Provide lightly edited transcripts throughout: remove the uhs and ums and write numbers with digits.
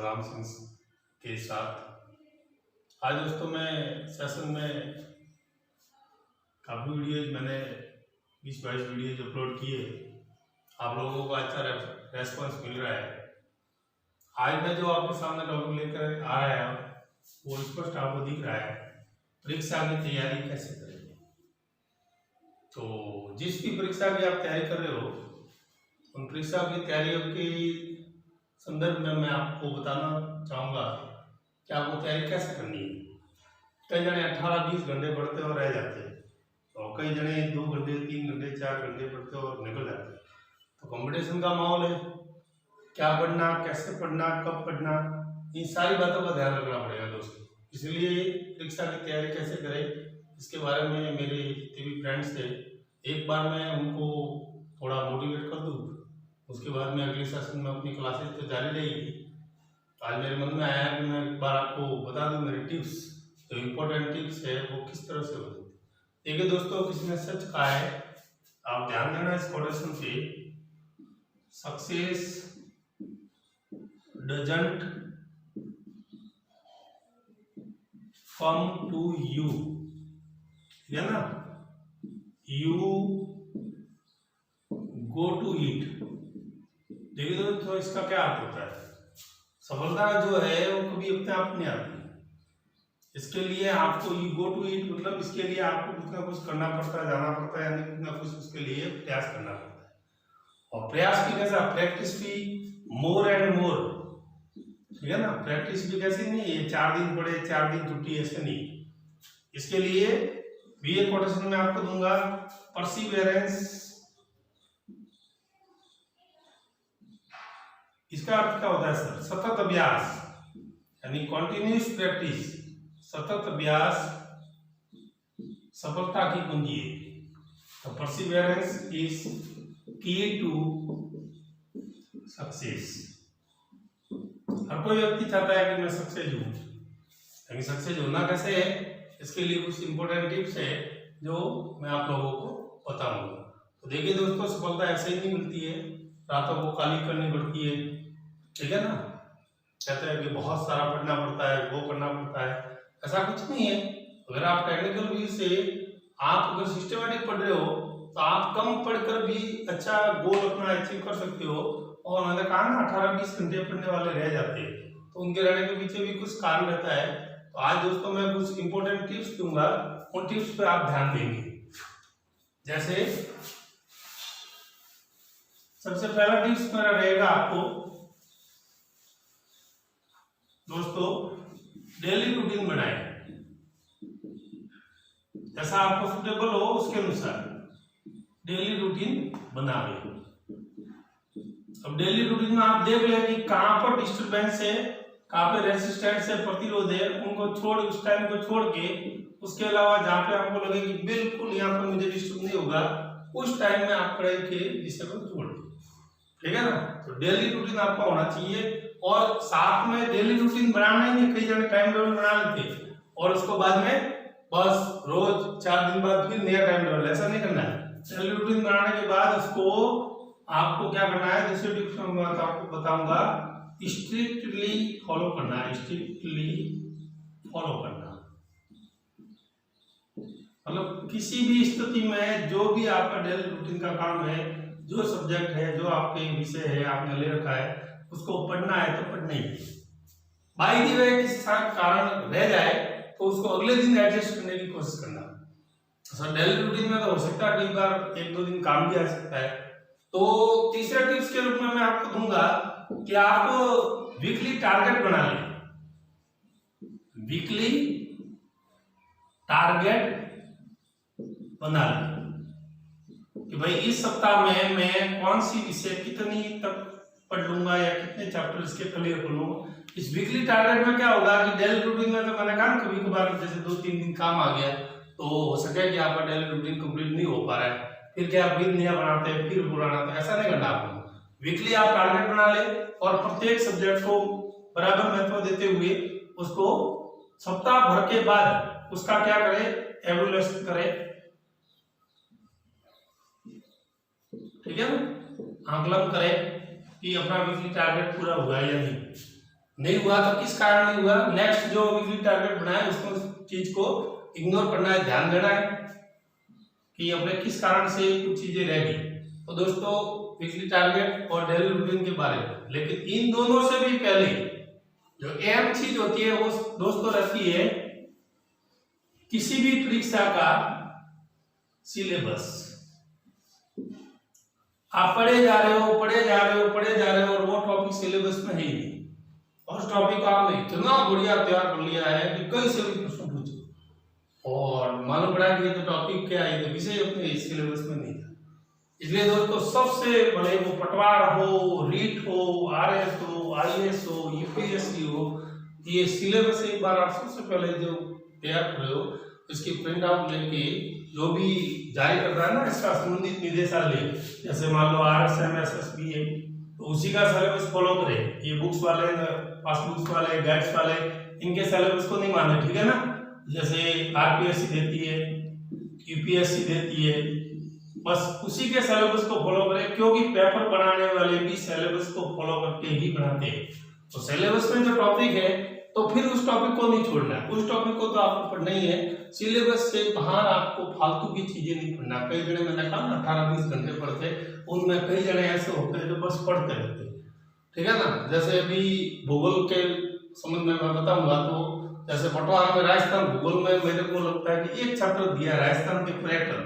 राम सिंह के साथ। आज दोस्तों मैं सेशन में काफ़ी वीडियोज मैंने 20-22 वीडियोज अपलोड किए। आप लोगों को अच्छा रेस्पॉन्स मिल रहा है। आज मैं जो आपके सामने टॉपिक लेकर आ रहा हूँ वो स्पष्ट आपको दिख रहा है, परीक्षा की तैयारी कैसे करें। तो जिस भी परीक्षा की आप तैयारी कर रहे हो उन परीक्षा की तैयारियों के संदर्भ में मैं आपको बताना चाहूँगा कि आपको तैयारी कैसे करनी है। कई जने 18-20 घंटे पढ़ते और रह जाते हैं, और कई जने 2 घंटे 3 घंटे 4 घंटे पढ़ते और निकल जाते हैं। तो कंपटीशन का माहौल है, क्या पढ़ना, कैसे पढ़ना, कब पढ़ना, इन सारी बातों का ध्यान रखना पड़ेगा दोस्तों। इसलिए परीक्षा की तैयारी कैसे करें इसके बारे में मेरे जितने भी फ्रेंड्स थे, एक बार मैं उनको थोड़ा मोटिवेट कर दूँ, उसके बाद में अगले सेशन में अपनी क्लासेस तो जारी रहेगी। आज मेरे मन में आया कि मैं एक बार आपको बता दूं मेरे टिप्स, जो इम्पोर्टेंट टिप्स है वो किस तरह से होते हैं। देखिए दोस्तों, किसी ने सच कहा है, आप ध्यान देना इस कोटेशन पे, success doesn't come to you, है ना, यू गो टू इट। देखिए दोस्तों, इसका क्या अर्थ होता है। सफलता जो है वो कभी अपने आप नहीं आती, इसके लिए आपको यू गो टू इट, मतलब इसके लिए आपको कुछ ना कुछ करना पड़ता है, जाना पड़ता है, यानी कुछ ना कुछ उसके लिए प्रयास करना पड़ता है। और प्रयास भी कैसा, प्रैक्टिस भी मोर एंड मोर, ठीक है ना। प्रैक्टिस भी कैसी नहीं है 4 दिन पढ़े 4 दिन छुट्टी, ऐसे नहीं। इसके लिए भी एक कोटेशन में आपको दूंगा, परसिवियरेंस। इसका अर्थ क्या होता है सर, सतत अभ्यास, यानी कॉन्टिन्यूस प्रैक्टिस। सतत अभ्यास सफलता की कुंजी है। तो परसिवियरेंस इज की टू सक्सेस। हर कोई व्यक्ति चाहता है कि मैं सक्सेस हूं, लेकिन सक्सेस होना कैसे है, इसके लिए कुछ इंपॉर्टेंट टिप्स है जो मैं आप लोगों को बताऊंगा। तो देखिए दोस्तों, सफलता ऐसे ही नहीं मिलती है, रातों को काली करनी पड़ती है, ठीक है ना। कहते हैं कि बहुत सारा पढ़ना पड़ता है, वो करना पड़ता है, ऐसा कुछ नहीं है। अगर आप टेक्निकल व्यू से आप अगर सिस्टमेटिक पढ़ रहे हो तो आप कम पढ़कर भी अच्छा गोल अपना अचीव कर सकते हो। और मैंने कहा ना 18-20 घंटे पढ़ने वाले रह जाते हैं, तो उनके रहने के पीछे भी कुछ कारण रहता है। तो आज दोस्तों मैं कुछ इंपॉर्टेंट टिप्स दूंगा, उन टिप्स पे आप ध्यान देंगे। जैसे सबसे पहला टिप्स मेरा रहेगा आपको दोस्तों, डेली रूटीन बनाएं, जैसा आपको सुटेबल हो उसके अनुसार डेली रूटीन बना लें। अब डेली रूटीन में आप देख लें कि कहां पर डिस्टरबेंस है, कहां पे रेजिस्टेंस है, प्रतिरोध है, उनको छोड़, उस टाइम को छोड़ के, उसके अलावा जहां पे आपको लगे कि बिल्कुल यहाँ पर मुझे डिस्टर्ब नहीं होगा, उस टाइम में आप पढ़ाई के विषय को छोड़ दें, ठीक है ना। तो डेली रूटीन आपका होना चाहिए। और साथ में डेली रूटीन बनाना ही नहीं, कई जने टाइम टेबल बना लेते और उसको बाद में बस रोज 4 दिन बाद फिर नया टाइम टेबल, ऐसा नहीं करना है। डेली रूटीन बनाने के बाद उसको आपको क्या करना है, दूसरे टिप्स में मैं आपको बताऊंगा, स्ट्रिक्टली फॉलो करना है। स्ट्रिक्टली फॉलो करना मतलब किसी भी स्थिति में जो भी आपका डेली रूटीन का काम है, जो सब्जेक्ट है, जो आपके विषय है आपने ले रखा है, उसको पढ़ना है तो पढ़ना ही है। बाई दी वे किसी कारण रह जाए तो उसको अगले दिन एडजस्ट करने की कोशिश करना। तो डेली रूटीन में तो हो सकता है कई बार 1-2 दिन काम भी आ सकता है। तो तीसरे टिप्स के रूप में मैं आपको दूंगा कि आप वीकली टारगेट बना लें। वीकली टारगेट बना लें कि भाई इस सप्ताह में मैं कौन सी विषय कितनी तक पढ़ लूंगा या कितने चैप्टर इसके क्लियर कर लूंगा। इस वीकली टारगेट में क्या होगा कि डेली रूटीन में तो मैंने कहा कभी कभार जैसे 2-3 दिन काम आ गया तो हो सके कि आपका डेली रूटीन कंप्लीट नहीं हो पा रहा है, फिर क्या फिर नया बनाते हैं, फिर पुराना, तो ऐसा नहीं करना आपको। वीकली आप टारगेट बना ले और प्रत्येक सब्जेक्ट को बराबर महत्व देते हुए उसको सप्ताह भर के बाद उसका क्या करे, एवल्यूएशन करे, ठीक है ना, आकलन करे कि अपना वीकली टारगेट पूरा हुआ है या नहीं। नहीं हुआ तो किस कारण नहीं हुआ, नेक्स्ट जो वीकली टारगेट बनाए उसको चीज को इग्नोर करना है, ध्यान देना है कि अपने किस कारण से कुछ चीजें रह गई। तो दोस्तों वीकली टारगेट और डेली रूटीन के बारे में, लेकिन इन दोनों से भी पहले जो अहम चीज होती है वो दोस्तों रहती है किसी भी परीक्षा का सिलेबस। आप पढ़े जा रहे हो और वो टॉपिक सिलेबस में है ही नहीं, और उस टॉपिक को आपने इतना बढ़िया तैयार कर लिया है कि कहीं से भी प्रश्न पूछो और मालूम पड़ा कि ये तो टॉपिक क्या है, तो विषय अपने सिलेबस में नहीं था। इसलिए दोस्तों सबसे बड़े वो पटवार हो, रीट हो, आरएस हो, आईएएस हो, यूपीएससी हो, ये सिलेबस एक बार आप सबसे पहले जो तैयार कर रहे हो इसकी प्रिंट आउट लेके जो भी जारी कर रहा है ना इसका संबंधित निदेशालय, जैसे मान लो RSMSSB है तो उसी का सिलेबस फॉलो करें। ये बुक्स वाले, पासबुक्स वाले, गाइड्स वाले इनके सिलेबस को नहीं माने, ठीक है ना। जैसे RPSC देती है, UPSC देती है, बस उसी के सिलेबस को फॉलो करें, क्योंकि पेपर बनाने वाले भी सिलेबस को फॉलो करके ही बनाते हैं। तो सिलेबस में जो टॉपिक है तो फिर उस टॉपिक को नहीं छोड़ना है, उस टॉपिक को तो आपको पढ़ना ही है। सिलेबस से बाहर आपको फालतू की चीजें नहीं पढ़ना। कई जने मैंने कहा ना 18-20 घंटे पढ़ते, उनमें कई जने ऐसे होते हैं जो बस पढ़ते रहते हैं, ठीक है ना। जैसे अभी भूगोल के संबंध में मैं बताऊंगा, तो जैसे पटवार में राजस्थान भूगोल में मेरे को लगता है कि एक चैप्टर दिया राजस्थान के पर्यटन,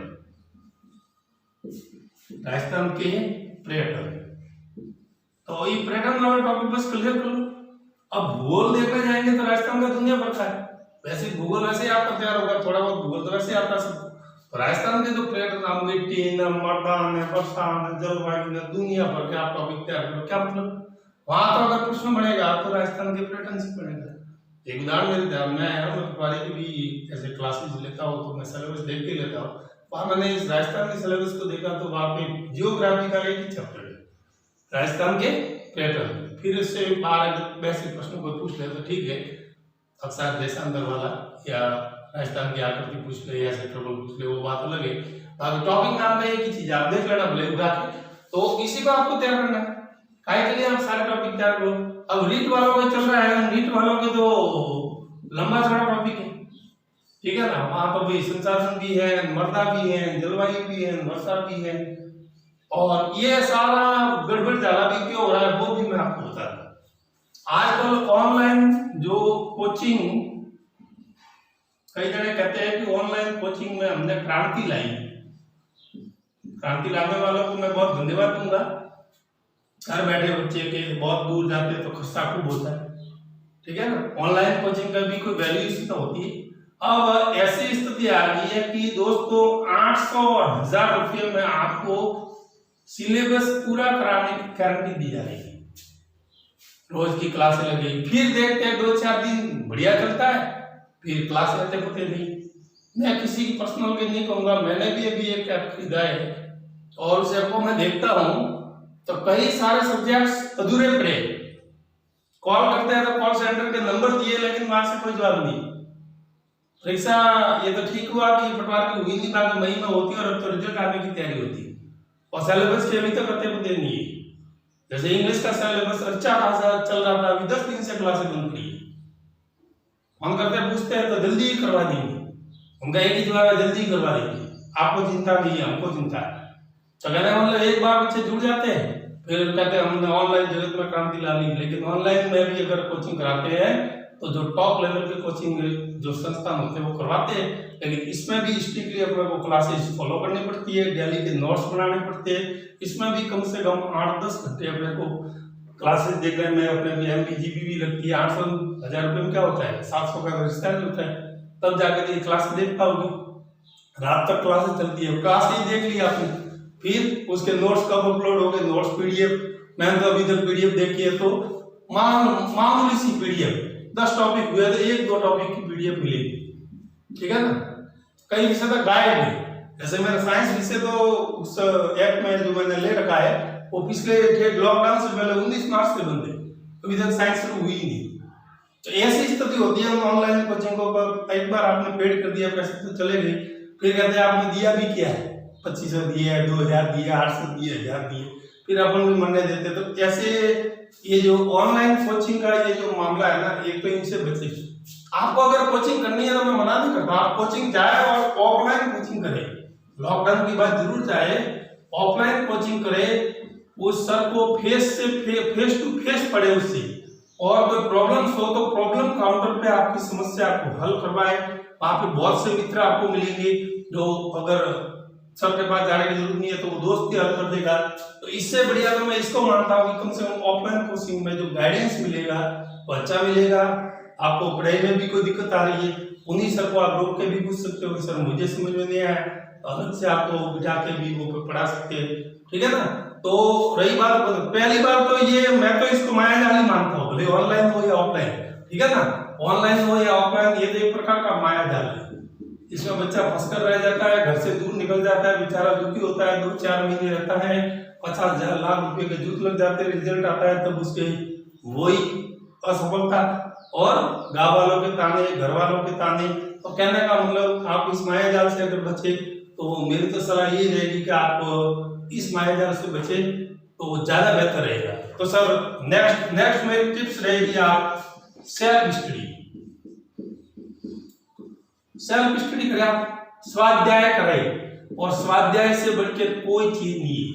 तो ये पर्यटन वाला टॉपिक बस क्लियर कर लो। अब भूगोल देखने जाएंगे तो राजस्थान का दुनिया भर का है, वैसे भूगोल वैसे ही आपका तैयार होगा, थोड़ा बहुत भूगोल तो वैसे आता सब। तो राजस्थान के जो पर्यटन, मिट्टी न, मृदा न, वर्षा न, जलवायु न, दुनिया भर के आप टॉपिक तैयार करो, क्या मतलब वहां तो अगर प्रश्न बनेगा तो राजस्थान के पर्यटन से बनेगा। एक उदाहरण मेरे ध्यान में आया, मैं पटवारी की भी ऐसे क्लासेस लेता हूँ तो मैं सिलेबस देख के लेता हूँ। वहां मैंने इस राजस्थान के सिलेबस को देखा तो वहां पे जियोग्राफी का एक ही चैप्टर है राजस्थान के पर्यटन। फिर इससे बाहर वैसे प्रश्न को पूछ ले तो ठीक है, अक्सर देशांतर वाला या राजस्थान की आकृति पूछ ले या क्षेत्रफल पूछ ले, वो बात अलग है। बाकी टॉपिक नाम का एक ही चीज आप देख लेना भले उठा के, तो इसी को आपको तैयार करना है। काहे के लिए आप सारे टॉपिक तैयार करो। अब रीट वालों का चल रहा है, रीट वालों के तो लंबा चौड़ा टॉपिक है, ठीक है ना। वहां तो भी संसाधन भी है, मृदा भी है, जलवायु भी है, वर्षा भी है, और ये सारा गड़बड़ झाला भी क्यों हो रहा है वो भी मैं आपको बता दूं। आजकल ऑनलाइन जो कोचिंग, कई जने कहते हैं कि ऑनलाइन कोचिंग में हमने क्रांति लाई। क्रांति लाने वालों को मैं बहुत धन्यवाद दूंगा। घर बैठे बच्चे के बहुत दूर जाते तो खर्चा खूब होता है, ठीक है ना। ऑनलाइन कोचिंग का भी कोई वैल्यू तो होती है। अब ऐसी स्थिति आ गई है कि दोस्तों 800 और 1000 रुपये में आपको सिलेबस पूरा कराने की गारंटी दी जा रही है। रोज की क्लासें लगेगी, फिर देखते हैं 2-4 दिन बढ़िया चलता है, फिर क्लास रहते पते नहीं। मैं किसी की पर्सनल के नहीं कहूंगा, मैंने भी अभी एक ऐप खरीदा है और उस ऐप को मैं देखता हूँ तो कई सारे सब्जेक्ट्स अधूरे पड़े। कॉल करते हैं तो कॉल सेंटर के नंबर दिए लेकिन वहां से कोई जवाब नहीं। परीक्षा ये तो ठीक हुआ कि पटवार की हुई नहीं, बाकी मई में होती है और अब तो रिजल्ट आने की तैयारी होती है, और सिलेबस के अभी तक पते पते नहीं है। जैसे इंग्लिश का सिलेबस अच्छा खासा चल रहा था, अभी 10 दिन से क्लासें बंद पड़ी है। हम करते पूछते हैं तो जल्दी ही करवा देंगे, उनका एक ही जवाब है जल्दी ही करवा देंगे, आपको चिंता नहीं है हमको चिंता है। तो कहने मतलब एक बार बच्चे जुड़ जाते हैं फिर कहते हैं हमने ऑनलाइन जगत में क्रांति ला ली। लेकिन ऑनलाइन में भी अगर कोचिंग कराते हैं तो जो टॉप लेवल के कोचिंग जो संस्थान होते हैं वो करवाते हैं, लेकिन इसमें भी स्ट्रिक्टली अपने को क्लासेस फॉलो करनी पड़ती है, डेली के नोट्स बनाने पड़ते हैं। इसमें भी कम से कम 8-10 घंटे अपने को क्लासेस देखने में अपने MPGP भी लगती है। 800-1000 रुपये में क्या होता है, 700 का रजिस्टर होता है, तब जाकर ये क्लास देख पाओगे। रात तक क्लासेस चलती है, क्लास ही देख लिया आपने, फिर उसके नोट्स कब अपलोड हो गए, नोट्स PDF, मैंने तो अभी तक PDF देखी है तो मामूली सी PDF, 10 टॉपिक हुए तो 1-2 टॉपिक की PDF मिलेगी, ठीक है ना। कई विषय तक गायब है, जैसे मेरा साइंस विषय तो उस ऐप में जो मैंने ले रखा है वो पिछले लॉकडाउन से पहले 19 मार्च से बंद है, अभी तक साइंस शुरू हुई नहीं। तो ऐसी स्थिति होती है ऑनलाइन कोचिंग को, एक बार आपने पेड कर दिया पैसे तो चले गए, फिर कहते हैं आपने दिया भी क्या है, 2500 दिए, 2000 दिए, 800 दिए, 1000 दिए, फिर अपन भी मन नहीं देते। तो ऐसे ये जो ऑनलाइन कोचिंग का ये जो मामला है ना, एक तो इनसे बचे। आपको अगर कोचिंग करनी है तो मैं मना नहीं करता, आप कोचिंग जाए और ऑफलाइन कोचिंग करें। लॉकडाउन की बात जरूर जाए, ऑफलाइन कोचिंग करे, उस सर को फेस टू फेस पढ़े उससे, और कोई प्रॉब्लम्स हो तो प्रॉब्लम काउंटर पे आपकी समस्या को हल करवाए। वहां पे बहुत से मित्र आपको मिलेंगे जो अगर सर के पास जाने की जरूरत नहीं है तो वो दोस्त ही हल कर देगा। तो इससे बढ़िया तो मैं इसको मानता हूँ कि कम से कम ऑफलाइन कोचिंग में जो गाइडेंस मिलेगा वो अच्छा मिलेगा। आपको पढ़ाई में भी कोई दिक्कत आ रही है, उन्हीं सर को आप रोक के भी पूछ सकते हो कि सर मुझे समझ में नहीं आया, अलग से आपको बिठा के भी वो पढ़ा सकते हैं, ठीक है ना। तो रही बात, पहली बात तो ये मैं तो इसको मायाजाल ही मानता हूँ, भले ऑनलाइन हो या ऑफलाइन, ठीक है ना। ऑनलाइन हो या ऑफलाइन, ये तो एक प्रकार का मायाजाल है। इसमें बच्चा फंसकर रह जाता है, घर से दूर निकल जाता है, बेचारा दुखी होता है, 2-4 महीने रहता है, 50,000 लाख रुपए के जूत लग जाते हैं, रिजल्ट आता है तब उसके वही असफलता और गाँव वालों के ताने, घर वालों के ताने। तो कहने का मतलब आप इस मायाजाल से अगर बचे तो मेरी तो सलाह ये रहेगी कि आप इस मायाजाल से बचे तो ज्यादा बेहतर रहेगा। तो सर नेक्स्ट मेरी टिप्स रहेगी, आप सेल्फ स्टडी करें, आप स्वाध्याय करें, और स्वाध्याय से बढ़कर कोई चीज नहीं है।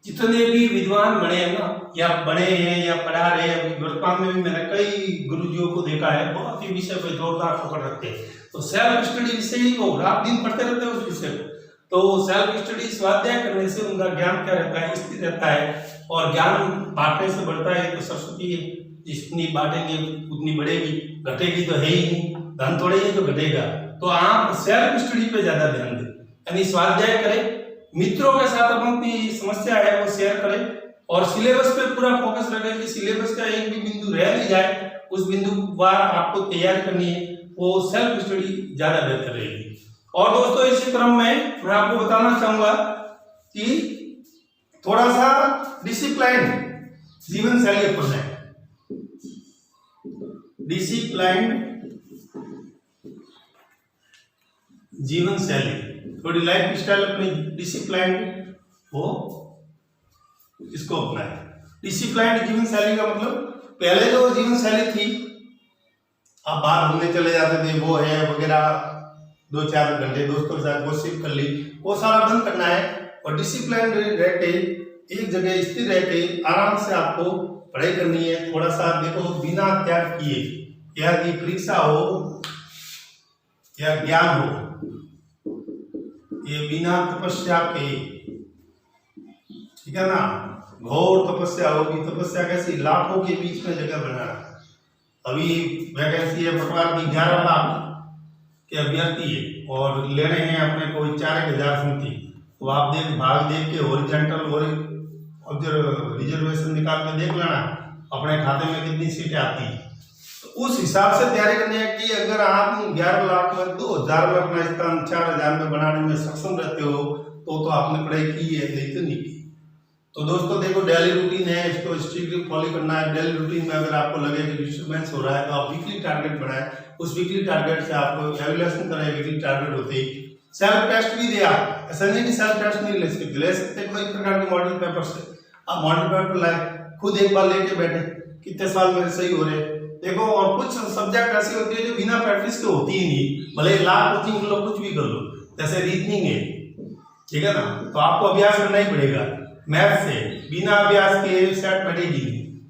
जितने भी विद्वान बने हैं ना, या बने हैं या पढ़ा रहे हैं, वर्तमान में भी मैंने कई गुरुजियों को देखा है, बहुत ही विषय पे जोरदार पकड़ रखते हैं। तो सेल्फ स्टडी विषय ही को रात दिन पढ़ते रहते हैं उस विषय को। तो सेल्फ स्टडी स्वाध्याय करने से उनका ज्ञान क्या रहता है, स्थिर रहता है, और ज्ञान बांटने से बढ़ता है। तो सरस्वती जितनी बांटेंगे उतनी बढ़ेगी, घटेगी तो है ही नहीं, धन थोड़े ही जो घटेगा। तो आप सेल्फ स्टडी पे ज्यादा ध्यान दें, यानी स्वाध्याय करें, मित्रों के साथ अपनी समस्या है वो शेयर करें, और सिलेबस पे पूरा फोकस रखें कि सिलेबस का एक भी बिंदु रह नहीं जाए, उस बिंदु पर आपको तैयारी करनी है, वो सेल्फ स्टडी ज्यादा बेहतर रहेगी। और दोस्तों इसी क्रम में मैं आपको बताना चाहूंगा कि थोड़ा सा डिसिप्लाइन जीवन शैली अपनाएं। डिसिप्लाइन जीवन शैली, थोड़ी लाइफ स्टाइल अपनी डिसिप्लाइन हो, इसको अपनाएं। डिसिप्लाइन जीवन शैली का मतलब, पहले जो जीवन शैली थी, आप बाहर घूमने चले जाते थे, वो है वगैरह, 2-4 घंटे दोस्तों के साथ गॉसिप कर ली, वो सारा बंद करना है, और डिसिप्लिन रह के एक जगह स्थिर रह के आराम से आपको पढ़ाई करनी है। थोड़ा सा देखो, बिना त्याग किए, या की परीक्षा हो या ज्ञान हो, ये बिना तपस्या के, ठीक है ना, घोर तपस्या होगी। तपस्या कैसी, लाखों के बीच में जगह बनाना। अभी वैकेंसी है पटवार की 11 लाख के अभ्यर्थी है, और ले रहे हैं अपने को 4,000 समथिंग। तो आप भाग देख के हॉरिजॉन्टल और रिजर्वेशन निकाल के देख लेना अपने खाते में कितनी सीटें आती है। तो उस हिसाब से तैयारी करनी है कि अगर आप 11 लाख में 2,000 में अपना स्थान 4,000 में बनाने में सक्षम रहते हो तो आपने पढ़ाई की है, नहीं तो नहीं की। तो दोस्तों देखो, डेली रूटीन है, इसको स्ट्रिक्टली फॉलो करना है। डेली रूटीन में अगर आपको लगे कि डिस्टर्बेंस हो रहा है तो आप वीकली टारगेट बनाएं, उस वीकली टारगेट से आपको एवेल्यूएशन करें। वीकली टारगेट होते ही सेल्फ टेस्ट भी दिया, ऐसा नहीं कि सेल्फ टेस्ट नहीं ले सकते कोई प्रकार के मॉडल पेपर से। आप मॉडल पेपर लाए, खुद एक बार लेके बैठे, कितने साल मेरे सही हो रहे देखो। और कुछ सब्जेक्ट ऐसी होती है जो बिना प्रैक्टिस के होती ही नहीं, भले लाख कोचिंग लो, कुछ भी कर लो, जैसे रीजनिंग है, ठीक है ना, तो आपको अभ्यास करना ही पड़ेगा। मैथ से बिना अभ्यास के सेट बैठेगी,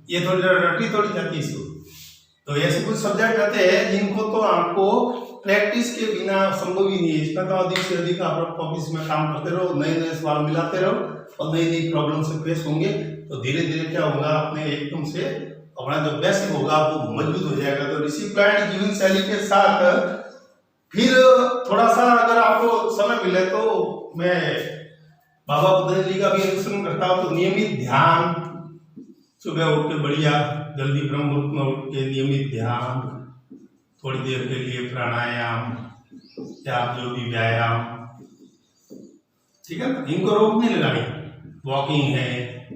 ये थोड़ी रटी थोड़ी जाती है इसको। तो ऐसे कुछ सब्जेक्ट रहते हैं जिनको तो आपको प्रैक्टिस के बिना संभव ही नहीं है। इसमें तो अधिक से अधिक आप ऑफिस में काम करते रहो, नए नए सवाल मिलाते रहो, और नई नई प्रॉब्लम से फेस होंगे, तो धीरे धीरे क्या होगा, अपने एकदम से अपना जो बेसिक होगा वो मजबूत हो जाएगा। तो डिसिप्लिन जीवन शैली के साथ फिर थोड़ा सा अगर आपको समय मिले तो मैं बाबा बुद्धदेव जी का भी अनुसरण करता हूँ। तो नियमित ध्यान, सुबह उठ के बढ़िया जल्दी ब्रह्म मुहूर्त में उठ के नियमित ध्यान, थोड़ी देर के लिए प्राणायाम या जो भी व्यायाम, ठीक है, इनको रोक नहीं लगानी। वॉकिंग है,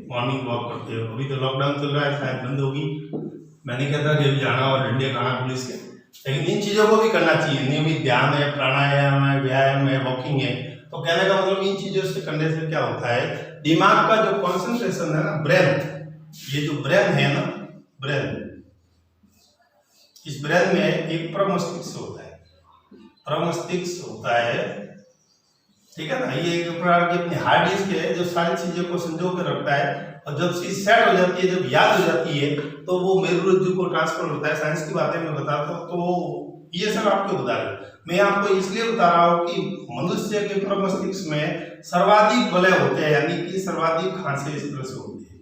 मॉर्निंग वॉक करते हो, अभी तो लॉकडाउन चल रहा है, शायद बंद होगी, मैं नहीं कहता कि अभी जाना और डंडे खाना पुलिस के, लेकिन इन चीजों को भी करना चाहिए। नियमित ध्यान है, प्राणायाम है, व्यायाम है, वॉकिंग है, तो कहने का मतलब इन चीजों से करने से क्या होता है, दिमाग का जो कॉन्सेंट्रेशन है ना, ब्रेन, ये जो ब्रेन है ना, ब्रेन, इस ब्रेन में एक प्रमस्तिष्क होता है, प्रमस्तिष्क होता है, ठीक है ना। ये एक प्रकार की अपनी हार्ड डिस्क है जो सारी चीजों को संजो के रखता है, और जब चीज सेट हो जाती है, जब याद हो जाती है, तो वो मेरुरज्जु को ट्रांसफर होता है। साइंस की बातें मैं बताता हूँ, तो ये सब आपको बता रहा हूँ। मैं आपको इसलिए बता रहा हूँ कि मनुष्य के प्रमस्तिष्क में सर्वाधिक वलय होते हैं, यानी कि सर्वाधिक खांसे इस तरह से होती है।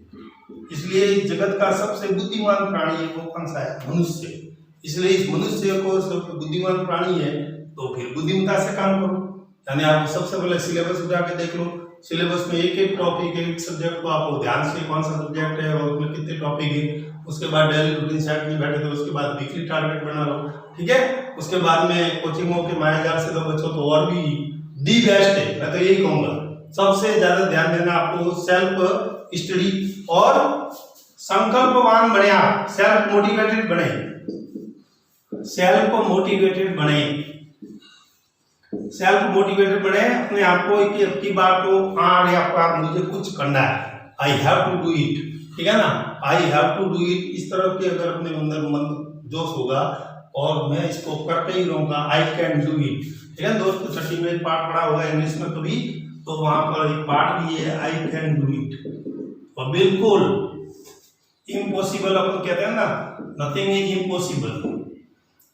इसलिए जगत का सबसे बुद्धिमान प्राणी है, वो कौन सा है, मनुष्य। इसलिए इस मनुष्य को सबसे बुद्धिमान प्राणी है, तो फिर बुद्धिमत्ता से काम करो। यानी आप सबसे पहले सिलेबस उठा के देख लो, सिलेबस में एक एक टॉपिक, एक सब्जेक्ट को आपको ध्यान से कौन सा सब्जेक्ट है और उसमें कितने टॉपिक है, उसके बाद डेली रूटीन सेट में बैठे थे, उसके बाद वीकली टारगेट बना लो, ठीक है। उसके बाद में कोचिंगों के मायाजाल से तो बचो, तो और भी दी बेस्ट है, मैं तो यही कहूंगा। सबसे ज्यादा ध्यान देना आपको सेल्फ स्टडी और संकल्पवान बने, आप सेल्फ मोटिवेटेड बने, सेल्फ मोटिवेटेड बने, सेल्फ मोटिवेटेड बने अपने आप को कि अब की बार को हाँ या पार मुझे कुछ करना है, I have to do it, ठीक है ना, I have to do it. इस तरह के अगर अपने अंदर मन जोश होगा और मैं इसको करके ही रहूंगा, आई कैन डू इट, ठीक है। दोस्तों छठी में एक पार्ट पढ़ा होगा इंग्लिश में कभी, तो वहां पर एक पार्ट भी है, आई कैन डू इट। और बिल्कुल इम्पॉसिबल अपन कहते हैं ना, nothing is impossible,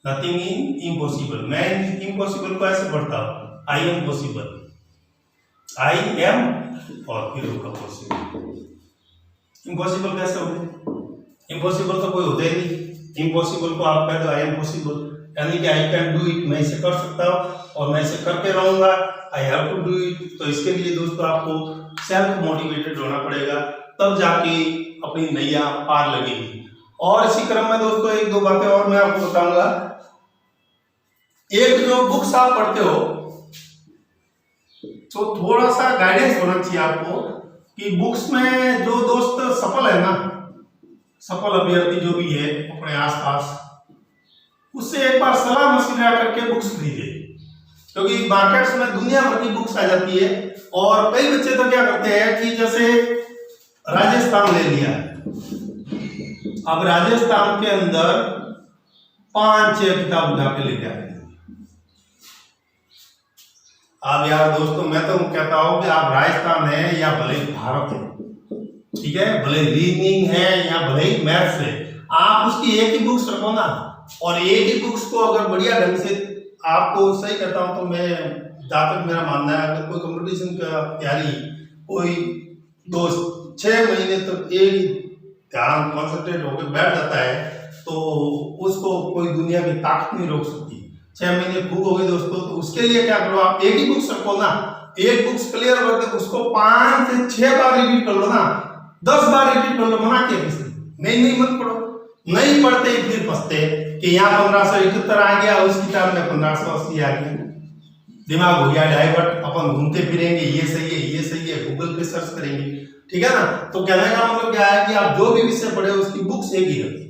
nothing is impossible. मैं इम्पॉसिबल को ऐसे पढ़ता हूँ, I am possible, I am और फिर होगा पॉसिबल। इम्पॉसिबल कैसे हो गए, इम्पॉसिबल तो कोई होता ही नहीं। इम्पॉसिबल को आप कह दो आई एम पॉसिबल, यानी कि आई कैन डू इट, मैं इसे कर सकता हूँ और मैं इसे करके रहूंगा, I have to do it. तो इसके लिए दोस्तों आपको सेल्फ मोटिवेटेड होना पड़ेगा, तब जाके अपनी नैया पार लगेगी। और इसी क्रम में दोस्तों एक दो बातें और मैं आपको बताऊंगा। एक जो बुक्स आप पढ़ते हो, तो थोड़ा सा गाइडेंस होना चाहिए आपको कि बुक्स में जो दोस्त सफल है ना, सफल अभ्यर्थी जो भी है अपने आसपास, उससे एक बार सलाह मशविरा करके बुक्स खरीदे, क्योंकि मार्केट्स में दुनिया भर की बुक्स आ जाती है। और कई बच्चे तो क्या करते हैं कि जैसे राजस्थान ले लिया, अब राजस्थान के अंदर 5-6 किताब उठा के लेके आए। अब यार दोस्तों मैं तो कहता हूं कि आप राजस्थान है या भले भारत है, ठीक है, भले रीजनिंग है या भले ही मैथ्स है, आप उसकी एक ही बुक्स रखो ना, और एक ही बुक्स को अगर बढ़िया ढंग से, आपको सही कहता हूं तो मैं, जहां तक मेरा मानना है, अगर कोई कंपटीशन का तैयारी कोई दोस्त 6 महीने तक एक ध्यान कॉन्सेंट्रेट होकर बैठ जाता है, तो उसको कोई दुनिया की ताकत नहीं रोक सकती। 6 महीने भूख हो गई दोस्तों, तो उसके लिए क्या करो, आप एक ही बुक्स रखो ना, एक बुक्स क्लियर करके उसको 5 से 6 बार रिपीट कर लो ना, 10 बार रिपीट कर लो, मना किया किसी ने, नहीं मत पढ़ो। नहीं पढ़ते फिर पछते कि यहाँ 1571 आ गया, उस किताब में 1580 आ गया, दिमाग हो गया डाइवर्ट, अपन घूमते फिरेंगे, ये सही है, ये सही है, गूगल पे सर्च करेंगे, ठीक है ना। तो कहने का मतलब क्या है कि आप जो भी विषय पढ़े उसकी बुक्स एक ही रखें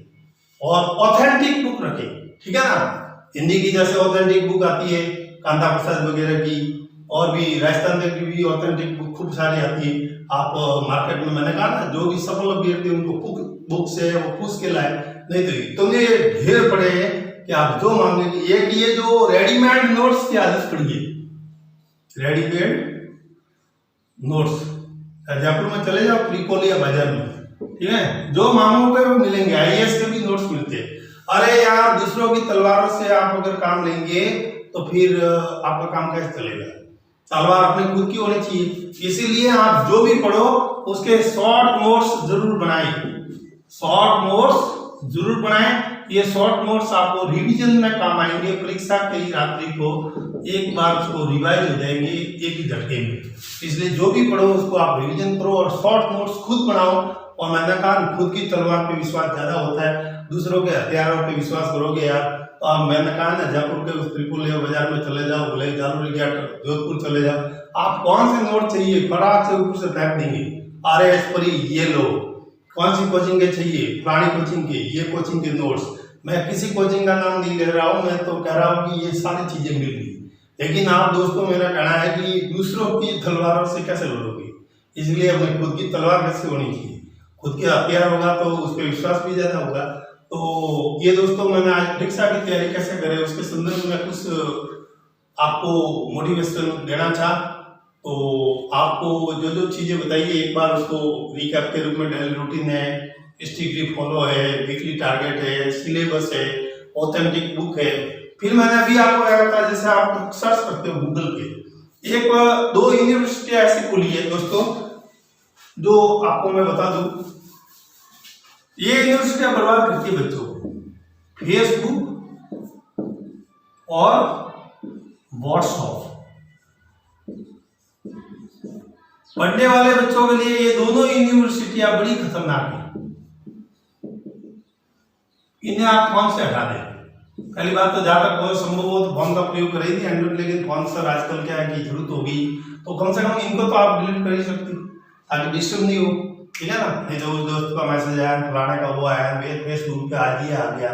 और ऑथेंटिक बुक रखें, ठीक है ना। हिंदी की जैसे ऑथेंटिक बुक आती है कांता प्रसाद वगैरह की, और भी राजस्थान की भी ऑथेंटिक बुक खूब सारी आती है। आप मार्केट में, मैंने कहा ना, जो भी सफल अभ्यर्थी उनको बुक से वो पूछ के लाए, नहीं तो तुमने ढेर पड़े हैं कि आप जो मांगेंगे। एक ये जो रेडीमेड नोट्स की आदत पड़ी है, रेडीमेड नोट्स, जयपुर में चले जाओ त्रिकोलिया बाजार में, ठीक है, जो मांगोगे वो मिलेंगे। आईएएस के भी नोट्स मिलते हैं। अरे यार, दूसरों की तलवारों से आप अगर काम लेंगे तो फिर आपका काम कैसे चलेगा। तलवार अपने खुद की होनी चाहिए। इसीलिए आप जो भी पढ़ो उसके शॉर्ट नोट्स जरूर बनाएं, शॉर्ट नोट्स जरूर बनाएं। ये शॉर्ट नोट्स आपको रिवीजन में काम आएंगे। परीक्षा की रात्रि को एक बार उसको रिवाइज हो जाएंगे एक ही झटके में। इसलिए जो भी पढ़ो उसको आप रिवीजन करो और शॉर्ट नोट्स खुद बनाओ। और मैंने कहा, खुद की तलवार पे विश्वास ज्यादा होता है, दूसरों के हथियारों पे विश्वास करोगे यार तो आप, मैंने कहा ना, जयपुर के उस त्रिपुलिया बाजार में चले जाओ, भले जालूरी घाट जोधपुर चले जाओ, आप कौन से नोट चाहिए फटाक से ऊपर से फेंक देंगे। RAS परी ये लो, कौन सी कोचिंग के चाहिए, फलानी कोचिंग के, ये कोचिंग के नोट्स। मैं किसी कोचिंग का नाम नहीं ले रहा हूँ, मैं तो कह रहा हूँ कि ये सारी चीजें मिल रही। लेकिन आप दोस्तों, मेरा कहना है कि दूसरों की तलवारों से कैसे लड़ोगे, इसलिए अपनी खुद की तलवार कैसे होनी चाहिए। खुद के हथियार होगा तो उस पर विश्वास भी ज्यादा होगा। तो ये दोस्तों, मैंने आज परीक्षा की तैयारी कैसे करें उसके संदर्भ में कुछ आपको मोटिवेशन देना चाहा। तो आपको जो जो चीजें बताइए, एक बार उसको रिकैप के रूप में डेली रूटीन है, स्ट्रिक्टली फॉलो है, वीकली टारगेट है, सिलेबस है, ऑथेंटिक बुक है। फिर मैंने अभी आपको क्या बताया, जैसे आप सर्च करते हो गूगल पे, एक 2 यूनिवर्सिटी ऐसी खुली है दोस्तों, जो आपको मैं बता दूं, ये यूनिवर्सिटियां बर्बाद करती है बच्चों को। फेसबुक और व्हाट्सएप, पढ़ने वाले बच्चों के लिए ये दोनों यूनिवर्सिटियां बड़ी खतरनाक है। इन्हें आप फोन से हटा दें। पहली बात तो जहां तक कोई संभव हो तो फोन का प्रयोग करें नहीं एंड्रॉइड, लेकिन फोन सर आजकल क्या है कि जरूरत होगी तो कम से कम इनको तो आप डिलीट कर ही सकते हो ताकि डिस्टर्ब नहीं हो, ठीक है ना। नहीं तो उस दोस्त का मैसेज आया, फलाने का वो आया, फेसबुक पे आज ये आ गया,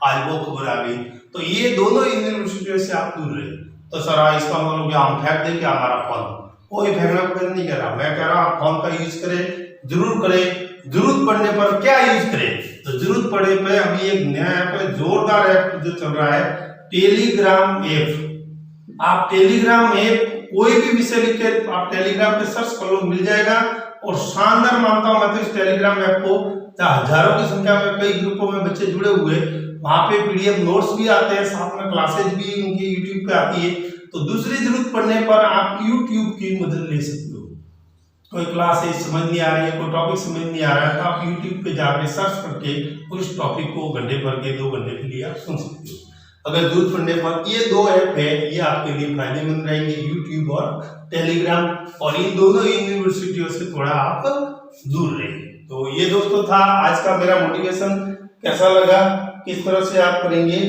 आज वो खबर आ गई, तो ये दोनों यूनिवर्सिटियों से आप दूर रहे। तो सर इसका मतलब क्या हम फेंक दें क्या हमारा फोन? कोई फेंकना कोई नहीं कह रहा, मैं कह रहा आप फोन का यूज करें, जरूर करें। जरूरत पड़ने पर क्या यूज करें, तो जरूरत पड़े पे अभी एक नया ऐप है, जोरदार ऐप जो चल रहा है, टेलीग्राम ऐप। आप टेलीग्राम ऐप कोई भी विषय लिख के आप टेलीग्राम पे सर्च कर लो, मिल जाएगा। और शानदार मानता हूं मैं तो इस टेलीग्राम ऐप को, हजारों की संख्या में कई ग्रुपों में बच्चे जुड़े हुए, वहां पे पीडीएफ नोट्स भी आते हैं, साथ में क्लासेज भी उनकी यूट्यूब पे आती है। तो दूसरी जरूरत पड़ने पर आप यूट्यूब की मदद ले सकते हो। कोई क्लास समझ नहीं आ रही है, कोई टॉपिक समझ नहीं आ रहा है, तो आप यूट्यूब पे जाके सर्च करके उस टॉपिक को घंटे भर के 2 घंटे के लिए आप सुन सकते हो। अगर जरूरत पड़ने पर ये 2 ऐप है, ये आपके लिए फायदेमंद रहेंगे, यूट्यूब और टेलीग्राम। और इन दोनों यूनिवर्सिटियों से थोड़ा आप दूर रहेंगे। तो ये दोस्तों था आज का मेरा मोटिवेशन। कैसा लगा, किस तरह से आप करेंगे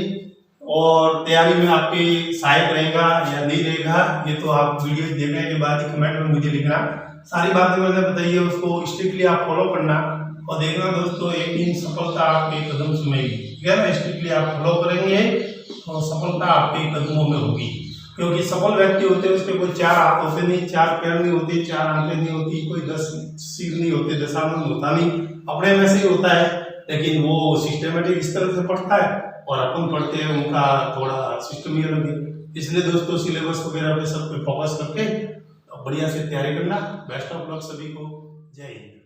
और तैयारी में आपकी सहायक रहेगा या नहीं रहेगा, ये तो आप वीडियो देखने के बाद ही कमेंट में मुझे लिखना। सारी बातें मैंने बताई है, उसको स्ट्रिक्टली आप फॉलो करना और देखना दोस्तों, एक दिन सफलता आपके कदम चूमेगी, ठीक है ना। स्ट्रिक्टली आप फॉलो करेंगे तो सफलता आपके कदमों में होगी, क्योंकि सफल व्यक्ति होते हैं उसके कोई 4 हाथ होते नहीं, 4 पैर नहीं होते, 4 आंखें नहीं होती, कोई 10 सिर नहीं होते, 10 आंख होता नहीं, अपने में से ही होता है। लेकिन वो सिस्टमेटिक इस तरह से पढ़ता है और अपन पढ़ते हैं, उनका थोड़ा सिस्टम ही अलग है। इसलिए दोस्तों सिलेबस वगैरह पे सब पे फोकस करके बढ़िया से तैयारी करना। बेस्ट ऑफ लक सभी को, जय हिंद।